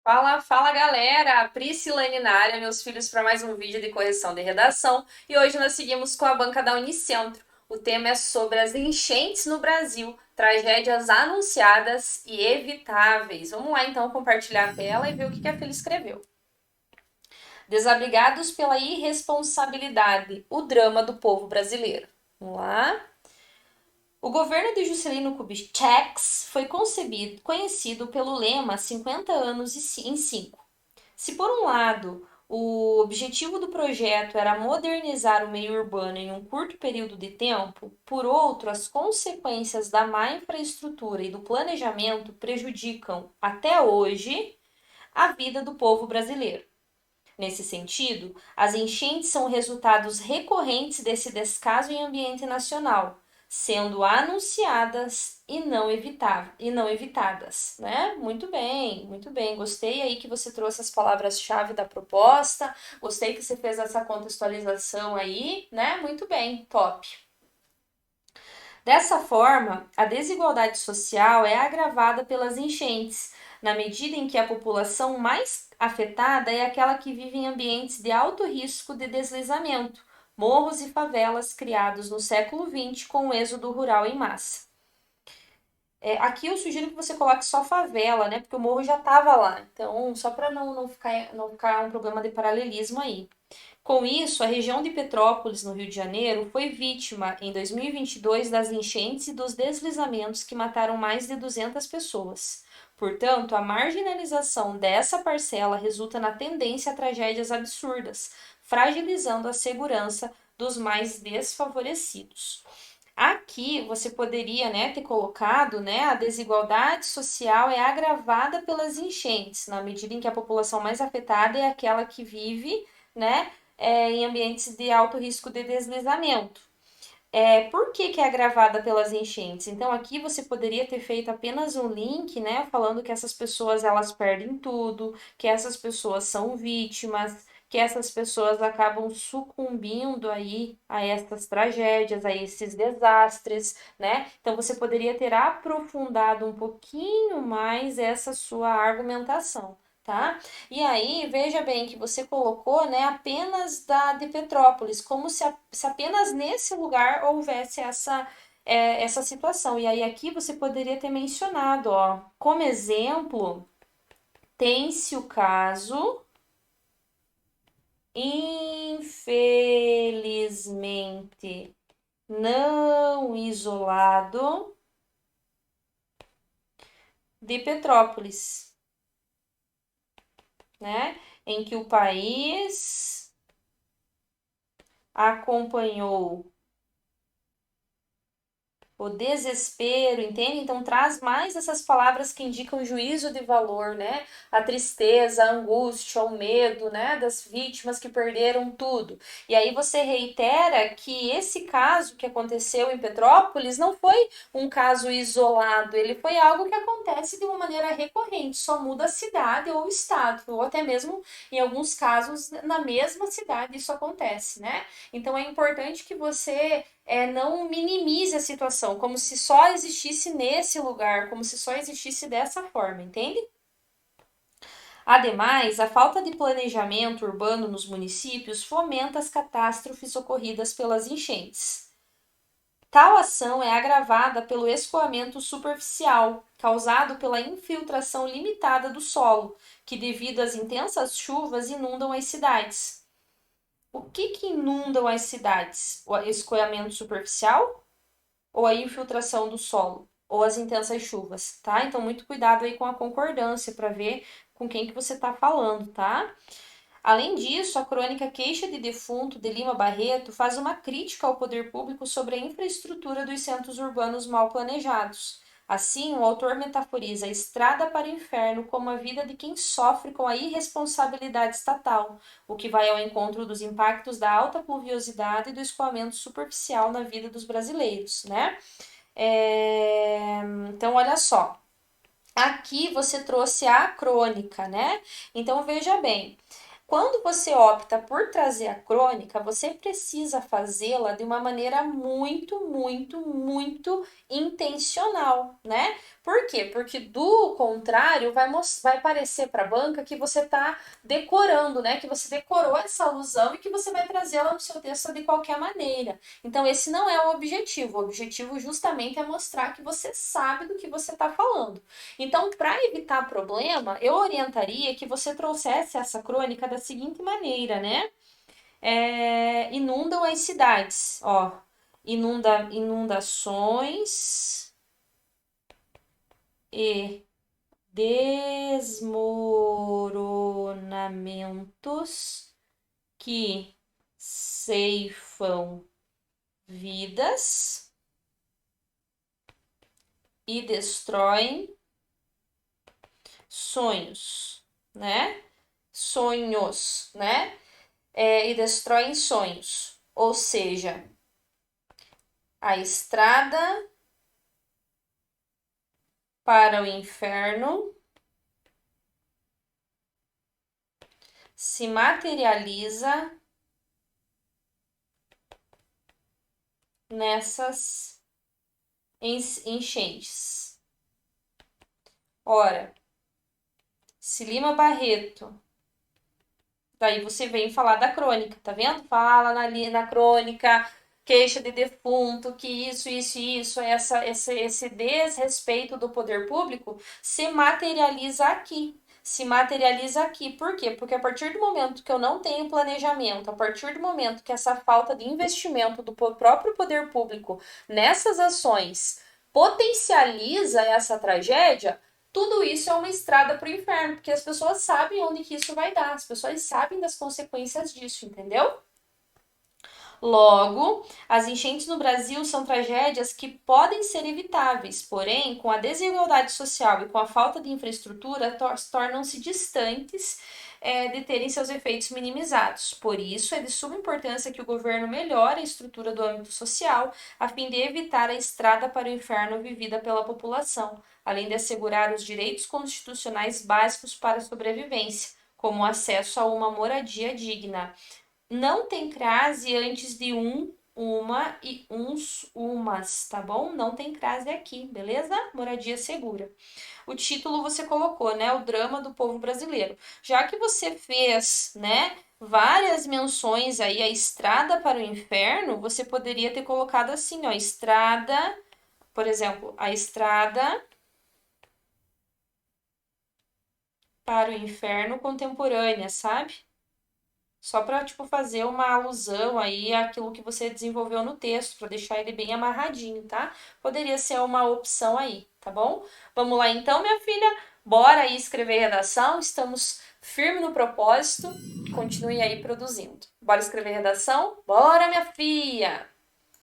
Fala, fala galera! Priscilane na área, meus filhos, para mais um vídeo de correção de redação. E hoje nós seguimos com a banca da Unicentro. O tema é sobre as enchentes no Brasil, tragédias anunciadas e evitáveis. Vamos lá então compartilhar a tela e ver o que a Fili escreveu. Desabrigados pela irresponsabilidade, o drama do povo brasileiro. Vamos lá. O governo de Juscelino Kubitschek foi conhecido pelo lema 50 anos em 5. Se por um lado o objetivo do projeto era modernizar o meio urbano em um curto período de tempo, por outro, as consequências da má infraestrutura e do planejamento prejudicam, até hoje, a vida do povo brasileiro. Nesse sentido, as enchentes são resultados recorrentes desse descaso em ambiente nacional, sendo anunciadas e não evitadas, né? Muito bem, muito bem. Gostei aí que você trouxe as palavras-chave da proposta, gostei que você fez essa contextualização aí, né? Muito bem, top. Dessa forma, a desigualdade social é agravada pelas enchentes, na medida em que a população mais afetada é aquela que vive em ambientes de alto risco de deslizamento, morros e favelas criados no século XX com o êxodo rural em massa. Aqui eu sugiro que você coloque só favela, né? Porque o morro já estava lá. Então, só para não ficar um problema de paralelismo aí. Com isso, a região de Petrópolis, no Rio de Janeiro, foi vítima, em 2022, das enchentes e dos deslizamentos que mataram mais de 200 pessoas. Portanto, a marginalização dessa parcela resulta na tendência a tragédias absurdas, fragilizando a segurança dos mais desfavorecidos. Aqui você poderia, né, ter colocado, né, a desigualdade social é agravada pelas enchentes, na medida em que a população mais afetada é aquela que vive, né, em ambientes de alto risco de deslizamento. Por que é agravada pelas enchentes? Então aqui você poderia ter feito apenas um link, né, falando que essas pessoas elas perdem tudo, que essas pessoas são vítimas, que essas pessoas acabam sucumbindo aí a essas tragédias, a esses desastres, né? Então você poderia ter aprofundado um pouquinho mais essa sua argumentação. Tá? E aí, veja bem que você colocou, né, apenas da de Petrópolis, como se apenas nesse lugar houvesse essa situação. E aí, aqui você poderia ter mencionado, ó, como exemplo, tem-se o caso, infelizmente não isolado, de Petrópolis, né? Em que o país acompanhou o desespero, entende? Então traz mais essas palavras que indicam juízo de valor, né? A tristeza, a angústia, o medo, né? Das vítimas que perderam tudo. E aí você reitera que esse caso que aconteceu em Petrópolis não foi um caso isolado, ele foi algo que acontece de uma maneira recorrente, só muda a cidade ou o estado, ou até mesmo em alguns casos na mesma cidade isso acontece, né? Então é importante que você não minimize a situação, como se só existisse nesse lugar, como se só existisse dessa forma, entende? Ademais, a falta de planejamento urbano nos municípios fomenta as catástrofes ocorridas pelas enchentes. Tal ação é agravada pelo escoamento superficial, causado pela infiltração limitada do solo, que, devido às intensas chuvas, inundam as cidades. O que inundam as cidades? O escoamento superficial ou a infiltração do solo? Ou as intensas chuvas, tá? Então, muito cuidado aí com a concordância para ver com quem que você está falando, tá? Além disso, a crônica Queixa de Defunto, de Lima Barreto, faz uma crítica ao poder público sobre a infraestrutura dos centros urbanos mal planejados. Assim, o autor metaforiza a estrada para o inferno como a vida de quem sofre com a irresponsabilidade estatal, o que vai ao encontro dos impactos da alta pluviosidade e do escoamento superficial na vida dos brasileiros, né? Então, olha só. Aqui você trouxe a crônica, né? Então, veja bem. Quando você opta por trazer a crônica, você precisa fazê-la de uma maneira muito intencional, né? Por quê? Porque do contrário vai parecer para a banca que você está decorando, né? Que você decorou essa alusão e que você vai trazê-la no seu texto de qualquer maneira. Então, esse não é o objetivo. O objetivo justamente é mostrar que você sabe do que você está falando. Então, para evitar problema, eu orientaria que você trouxesse essa crônica da seguinte maneira, né? Inundam as cidades, ó. Inundações e desmoronamentos que ceifam vidas e destroem sonhos, né? Sonhos, né? E destroem sonhos. Ou seja, a estrada para o inferno se materializa nessas enchentes. Ora, se Lima Barreto, daí você vem falar da crônica, tá vendo? Fala na crônica, queixa de defunto, que isso, esse desrespeito do poder público se materializa aqui. Se materializa aqui. Por quê? Porque a partir do momento que eu não tenho planejamento, a partir do momento que essa falta de investimento do próprio poder público nessas ações potencializa essa tragédia, tudo isso é uma estrada para o inferno, porque as pessoas sabem onde que isso vai dar, as pessoas sabem das consequências disso, entendeu? Logo, as enchentes no Brasil são tragédias que podem ser evitáveis, porém, com a desigualdade social e com a falta de infraestrutura, tornam-se distantes de terem seus efeitos minimizados. Por isso, é de suma importância que o governo melhore a estrutura do âmbito social, a fim de evitar a estrada para o inferno vivida pela população, além de assegurar os direitos constitucionais básicos para a sobrevivência, como o acesso a uma moradia digna. Não tem crase antes de uma e uns, umas, tá bom? Não tem crase aqui, beleza? Moradia segura. O título você colocou, né? O drama do povo brasileiro. Já que você fez, né, várias menções aí à estrada para o inferno, você poderia ter colocado assim, ó, estrada, por exemplo, a estrada para o inferno contemporânea, sabe? Só para tipo fazer uma alusão aí àquilo que você desenvolveu no texto, para deixar ele bem amarradinho, tá? Poderia ser uma opção aí, tá bom? Vamos lá então, minha filha. Bora aí escrever redação. Estamos firmes no propósito. Continue aí produzindo. Bora escrever redação? Bora, minha filha!